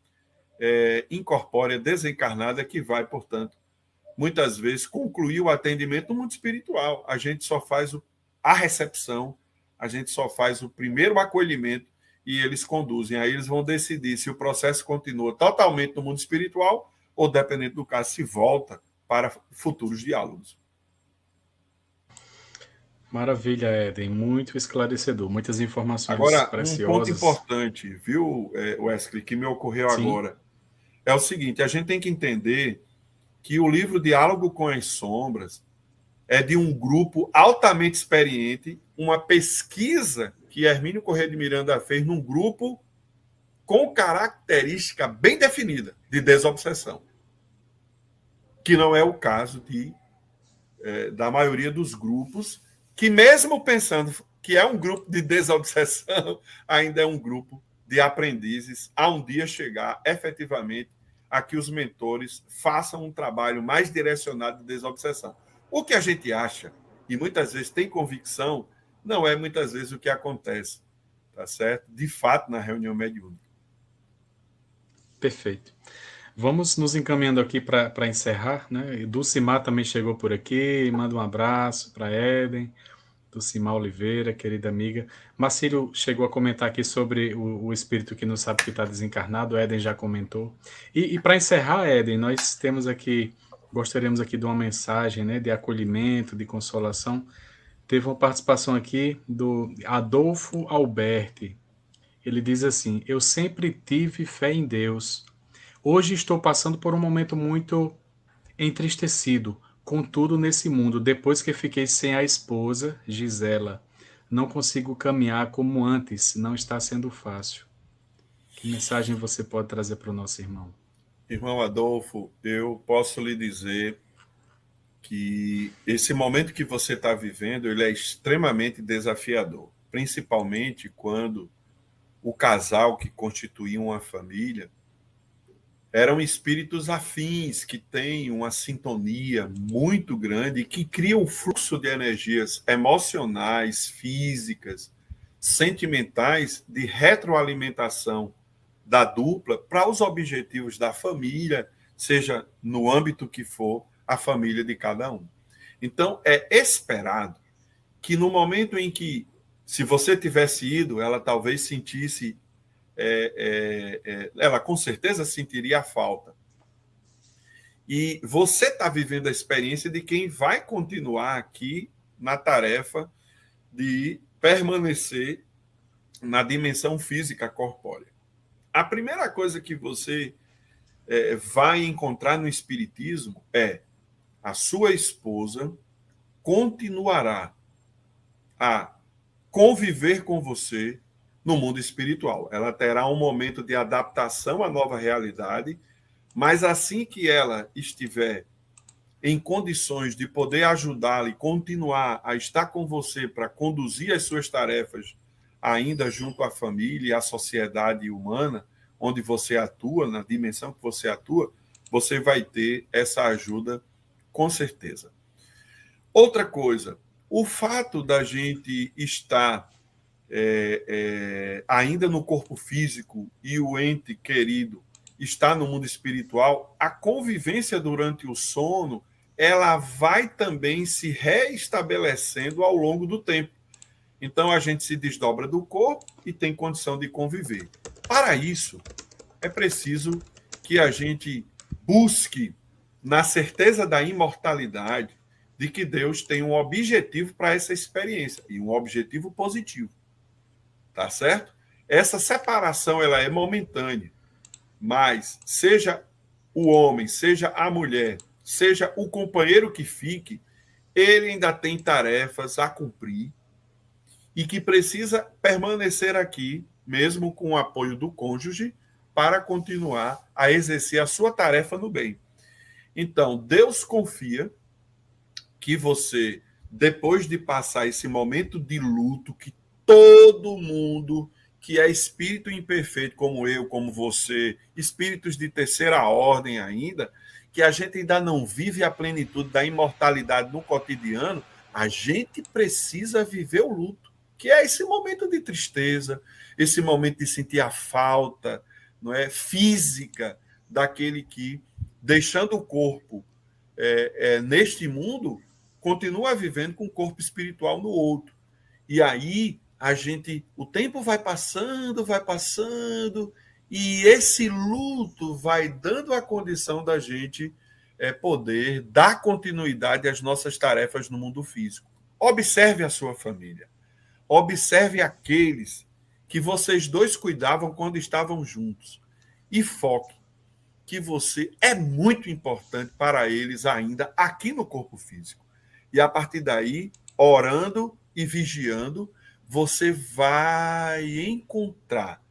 incorpórea desencarnada, que vai, portanto, muitas vezes concluir o atendimento no mundo espiritual. A gente só faz a recepção, a gente só faz o primeiro acolhimento e eles conduzem. Aí eles vão decidir se o processo continua totalmente no mundo espiritual ou, dependendo do caso, se volta para futuros diálogos. Maravilha, Éden. Muito esclarecedor. Muitas informações Agora, um ponto preciosas. importante, viu, Wesley, que me ocorreu Sim, agora, é o seguinte: a gente tem que entender que o livro Diálogo com as Sombras é de um grupo altamente experiente, uma pesquisa que Hermínio Corrêa de Miranda fez num grupo com característica bem definida de desobsessão, que não é o caso da maioria dos grupos, que mesmo pensando que é um grupo de desobsessão, ainda é um grupo de aprendizes, a um dia chegar efetivamente a que os mentores façam um trabalho mais direcionado de desobsessão. O que a gente acha, e muitas vezes tem convicção, não é muitas vezes o que acontece, tá certo? De fato, na reunião mediúnica. perfeito. Vamos nos encaminhando aqui para encerrar, né? Dulcimar também chegou por aqui, manda um abraço para Éden. Dulcimar Oliveira, querida amiga. Marcílio chegou a comentar aqui sobre o espírito que não sabe que está desencarnado, o Éden já comentou. E para encerrar, Éden, nós temos aqui, gostaríamos aqui de uma mensagem, né, de acolhimento, de consolação. Teve uma participação aqui do Adolfo Alberti. Ele diz assim: Eu sempre tive fé em Deus. Hoje estou passando por um momento muito entristecido. Contudo, nesse mundo, depois que fiquei sem a esposa, Gisela, não consigo caminhar como antes, não está sendo fácil. Que mensagem você pode trazer para o nosso irmão? Irmão Adolfo, eu posso lhe dizer que esse momento que você está vivendo, ele é extremamente desafiador, principalmente quando o casal que constituía uma família eram espíritos afins, que têm uma sintonia muito grande e que criam um fluxo de energias emocionais, físicas, sentimentais, de retroalimentação da dupla para os objetivos da família, seja no âmbito que for a família de cada um. Então, é esperado que no momento em que, se você tivesse ido, ela talvez sentisse ela com certeza sentiria a falta. E você está vivendo a experiência de quem vai continuar aqui na tarefa de permanecer na dimensão física corpórea. A primeira coisa que você vai encontrar no Espiritismo é a sua esposa continuará a conviver com você no mundo espiritual. Ela terá um momento de adaptação à nova realidade, mas assim que ela estiver em condições de poder ajudá-la e continuar a estar com você para conduzir as suas tarefas ainda junto à família e à sociedade humana, onde você atua, na dimensão que você atua, você vai ter essa ajuda com certeza. Outra coisa, o fato da gente estar ainda no corpo físico e o ente querido está no mundo espiritual, a convivência durante o sono, ela vai também se reestabelecendo ao longo do tempo. Então, a gente se desdobra do corpo e tem condição de conviver. Para isso, é preciso que a gente busque, na certeza da imortalidade, de que Deus tem um objetivo para essa experiência, e um objetivo positivo. Tá certo? Essa separação ela é momentânea, mas seja o homem, seja a mulher, seja o companheiro que fique, ele ainda tem tarefas a cumprir e que precisa permanecer aqui, mesmo com o apoio do cônjuge, para continuar a exercer a sua tarefa no bem. Então, Deus confia que você, depois de passar esse momento de luto, que todo mundo que é espírito imperfeito, como eu, como você, espíritos de terceira ordem ainda, que a gente ainda não vive a plenitude da imortalidade no cotidiano, a gente precisa viver o luto, que é esse momento de tristeza, esse momento de sentir a falta, não é, física daquele que, deixando o corpo neste mundo, continua vivendo com o corpo espiritual no outro. E aí o tempo vai passando, e esse luto vai dando a condição da gente poder dar continuidade às nossas tarefas no mundo físico. Observe a sua família. Observe aqueles que vocês dois cuidavam quando estavam juntos. E foque que você é muito importante para eles ainda aqui no corpo físico. E a partir daí, orando e vigiando, você vai encontrar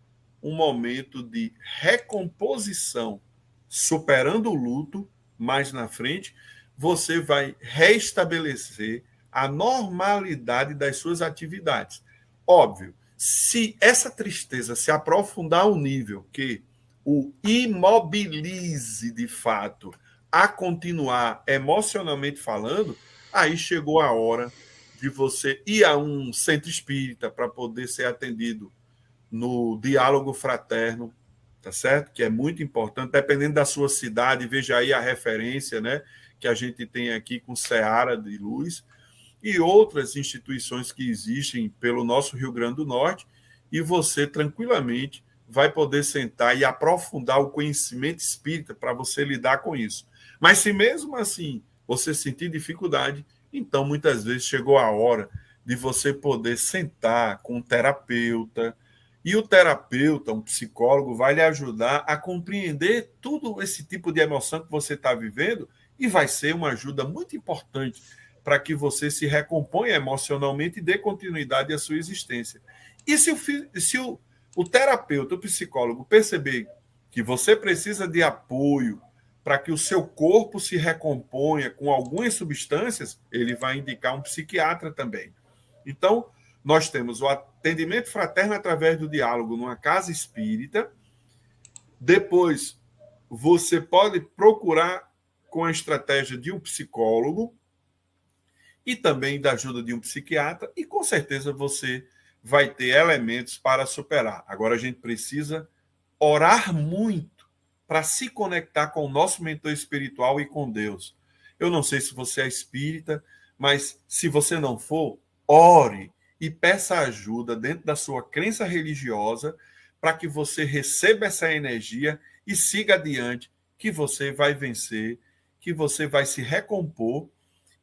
um momento de recomposição, superando o luto. Mais na frente, você vai restabelecer a normalidade das suas atividades. Óbvio, se essa tristeza se aprofundar ao nível que o imobilize de fato a continuar emocionalmente falando, aí chegou a hora de você ir a um centro espírita para poder ser atendido no diálogo fraterno, tá certo? Que é muito importante, dependendo da sua cidade, veja aí a referência, né, que a gente tem aqui com Seara de Luz e outras instituições que existem pelo nosso Rio Grande do Norte, e você tranquilamente vai poder sentar e aprofundar o conhecimento espírita para você lidar com isso. Mas se mesmo assim você sentir dificuldade, então muitas vezes chegou a hora de você poder sentar com um terapeuta, e o terapeuta, um psicólogo, vai lhe ajudar a compreender tudo esse tipo de emoção que você está vivendo, e vai ser uma ajuda muito importante para que você se recomponha emocionalmente e dê continuidade à sua existência. E se o terapeuta, o psicólogo, perceber que você precisa de apoio para que o seu corpo se recomponha com algumas substâncias, ele vai indicar um psiquiatra também. Então, nós temos o atendimento fraterno através do diálogo numa casa espírita. Depois, você pode procurar com a estratégia de um psicólogo e também da ajuda de um psiquiatra, e com certeza você vai ter elementos para superar. Agora a gente precisa orar muito para se conectar com o nosso mentor espiritual e com Deus. Eu não sei se você é espírita, mas se você não for, ore e peça ajuda dentro da sua crença religiosa para que você receba essa energia e siga adiante, que você vai vencer, que você vai se recompor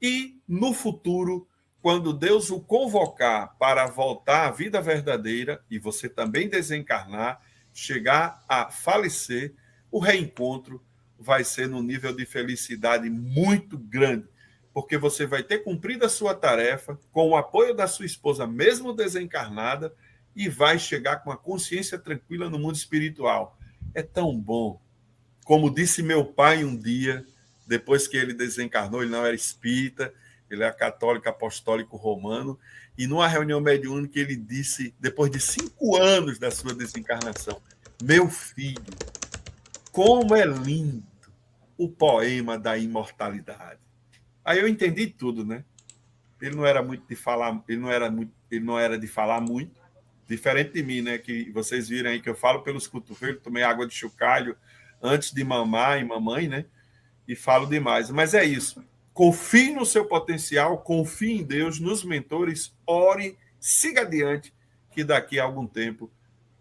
e no futuro, quando Deus o convocar para voltar à vida verdadeira e você também desencarnar, chegar a falecer, o reencontro vai ser num nível de felicidade muito grande, porque você vai ter cumprido a sua tarefa com o apoio da sua esposa, mesmo desencarnada, e vai chegar com a consciência tranquila no mundo espiritual. É tão bom. Como disse meu pai um dia, depois que ele desencarnou, ele não era espírita, ele era católico, apostólico romano, e numa reunião mediúnica ele disse, depois de 5 anos da sua desencarnação, meu filho, como é lindo o poema da imortalidade. Aí eu entendi tudo, né? Ele não era muito de falar, ele não era de falar muito, diferente de mim, né? Que vocês viram aí que eu falo pelos cotovelos, tomei água de chocalho antes de mamar e mamãe, né? E falo demais. Mas é isso. Confie no seu potencial, confie em Deus, nos mentores, ore, siga adiante, que daqui a algum tempo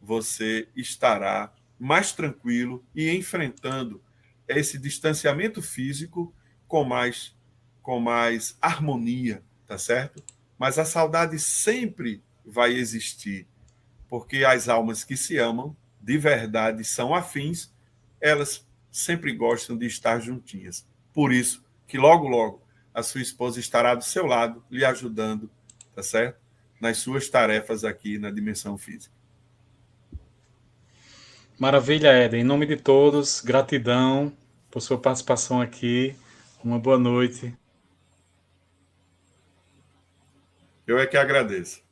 você estará mais tranquilo e enfrentando esse distanciamento físico com mais harmonia, tá certo? Mas a saudade sempre vai existir, porque as almas que se amam de verdade são afins, elas sempre gostam de estar juntinhas. Por isso que logo, logo, a sua esposa estará do seu lado, lhe ajudando, tá certo? Nas suas tarefas aqui na dimensão física. Maravilha, Éder. Em nome de todos, gratidão por sua participação aqui. Uma boa noite. Eu é que agradeço.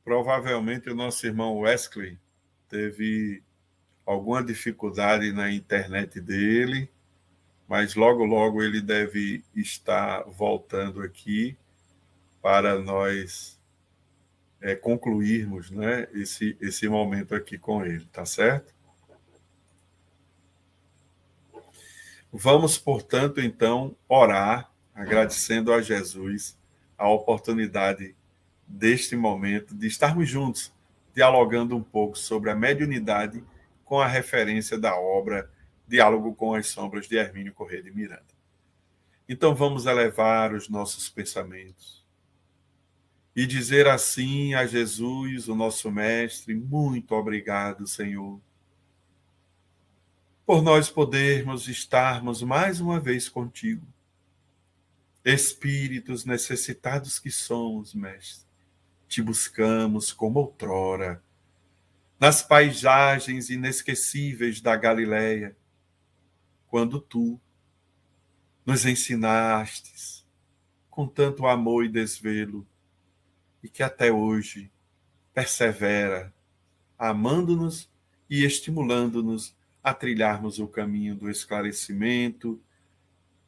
Provavelmente o nosso irmão Wesley teve alguma dificuldade na internet dele, mas logo, logo ele deve estar voltando aqui para nós concluirmos, né, esse momento aqui com ele, tá certo? Vamos, portanto, então, orar, agradecendo a Jesus a oportunidade deste momento de estarmos juntos, dialogando um pouco sobre a mediunidade com a referência da obra Diálogo com as Sombras de Hermínio Corrêa de Miranda. Então vamos elevar os nossos pensamentos e dizer assim a Jesus, o nosso Mestre: muito obrigado, Senhor, por nós podermos estarmos mais uma vez contigo. Espíritos necessitados que somos, Mestre, te buscamos como outrora, nas paisagens inesquecíveis da Galileia, quando tu nos ensinastes com tanto amor e desvelo, e que até hoje persevera, amando-nos e estimulando-nos a trilharmos o caminho do esclarecimento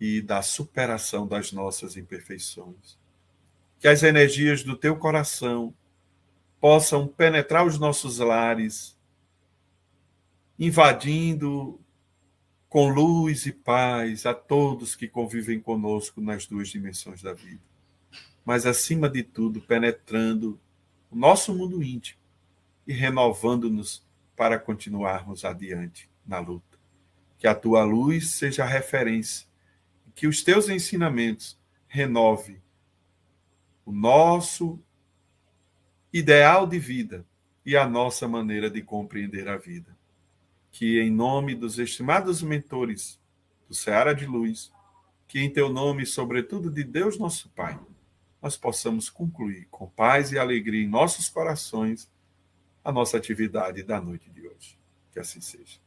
e da superação das nossas imperfeições. Que as energias do teu coração possam penetrar os nossos lares, invadindo com luz e paz a todos que convivem conosco nas duas dimensões da vida. Mas, acima de tudo, penetrando o nosso mundo íntimo e renovando-nos para continuarmos adiante na luta. Que a tua luz seja a referência, que os teus ensinamentos renove o nosso ideal de vida e a nossa maneira de compreender a vida. Que em nome dos estimados mentores do Seara de Luz, que em teu nome, sobretudo de Deus nosso Pai, nós possamos concluir com paz e alegria em nossos corações a nossa atividade da noite de hoje. Que assim seja.